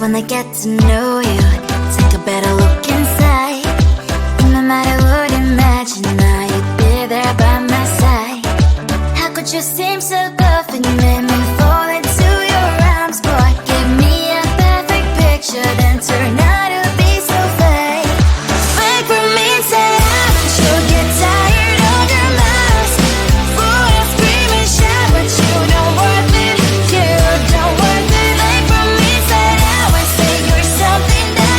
when I get to know you, take a better look inside. No matter what, imagine now you'd be there by my side. How could you seem so bluff and you made me fall into your arms, boy? Give me a perfect picture, then turn out to be so fake. Wait for me, say you'll get tired of your mask. Fool, I scream and shout, but you don't worth it. You don't worth it. Wait for me, say I say you're something that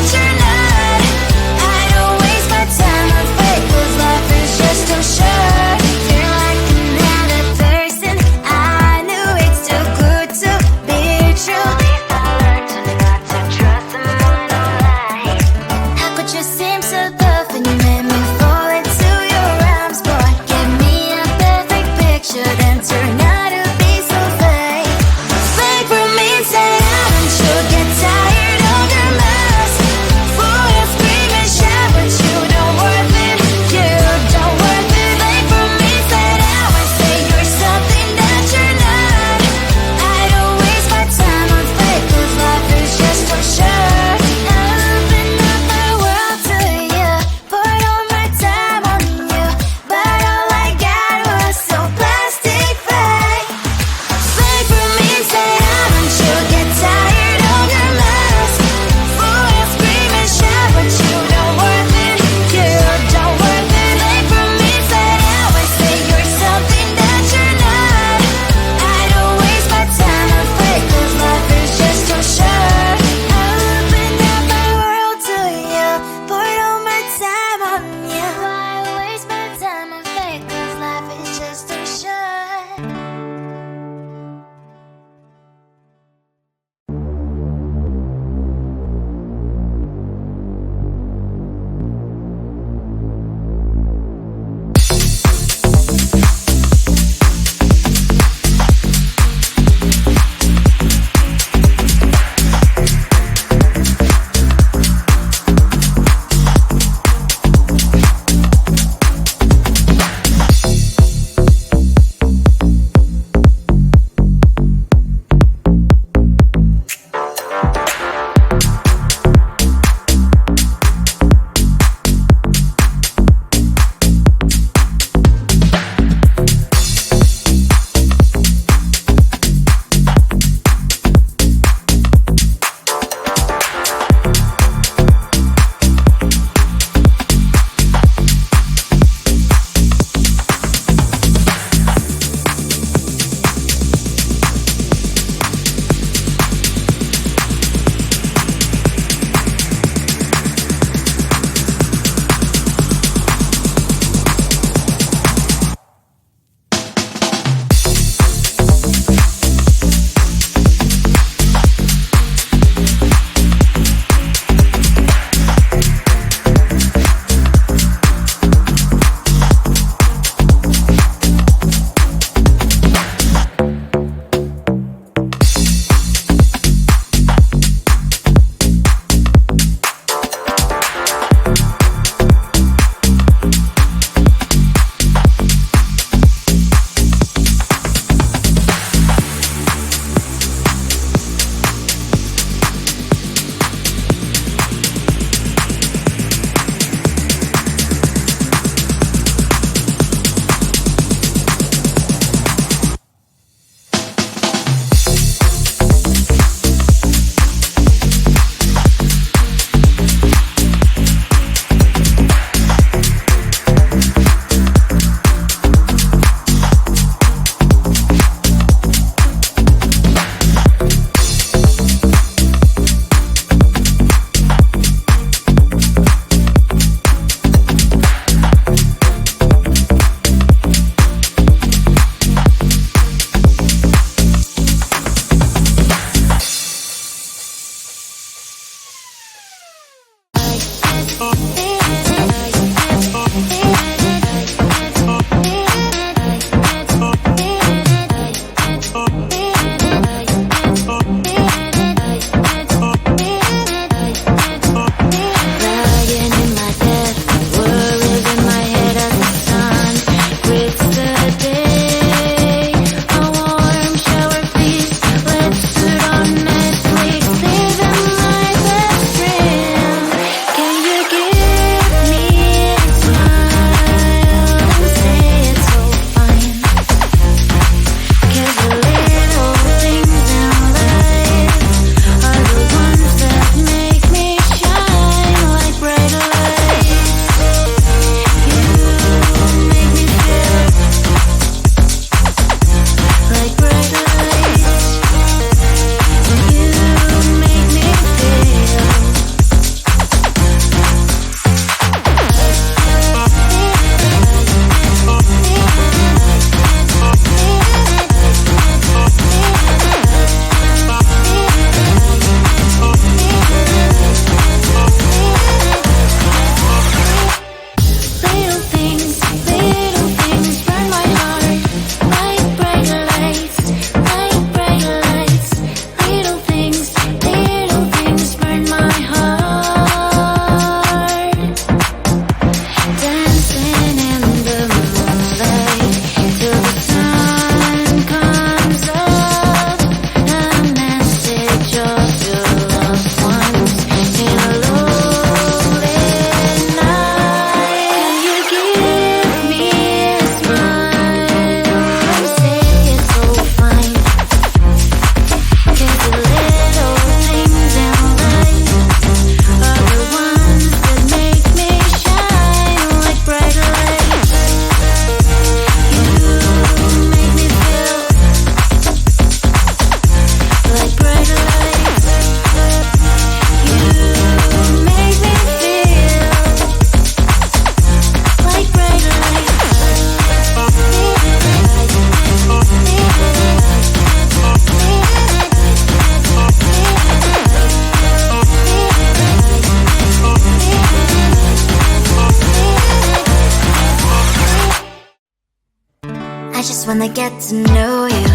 just wanna get to know you,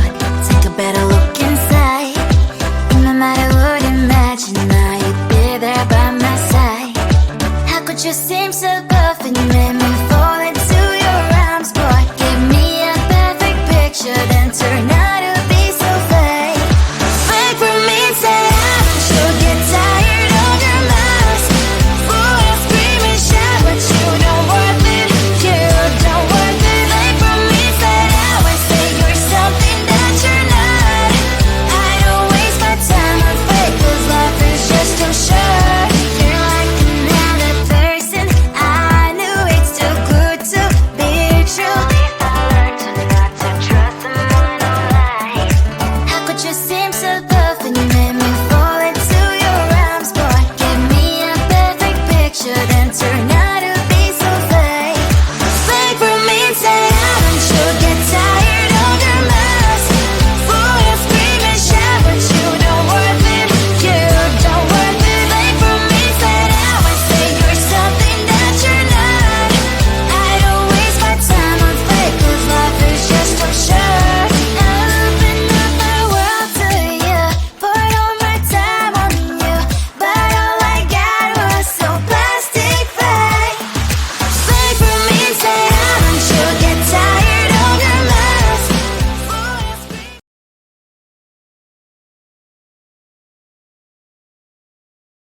take a better look inside. No matter what, imagine now you'd be there by my side. How could you seem so good when you made me fall into your arms? Boy, give me a perfect picture, then turn out to be so fake. Fake for me, say I should get tired of your lies. Boy, I scream and shout, but you don't worth it. You don't worth it. Fake for me, say I would say you're something that you're not. I don't waste my time on fake, 'cause life is just too short. You're like another person. I knew it's too good to be true. I learned to not to trust someone online. How could you seem so good when you made me fall into your arms? Boy, give me a perfect picture, then turn out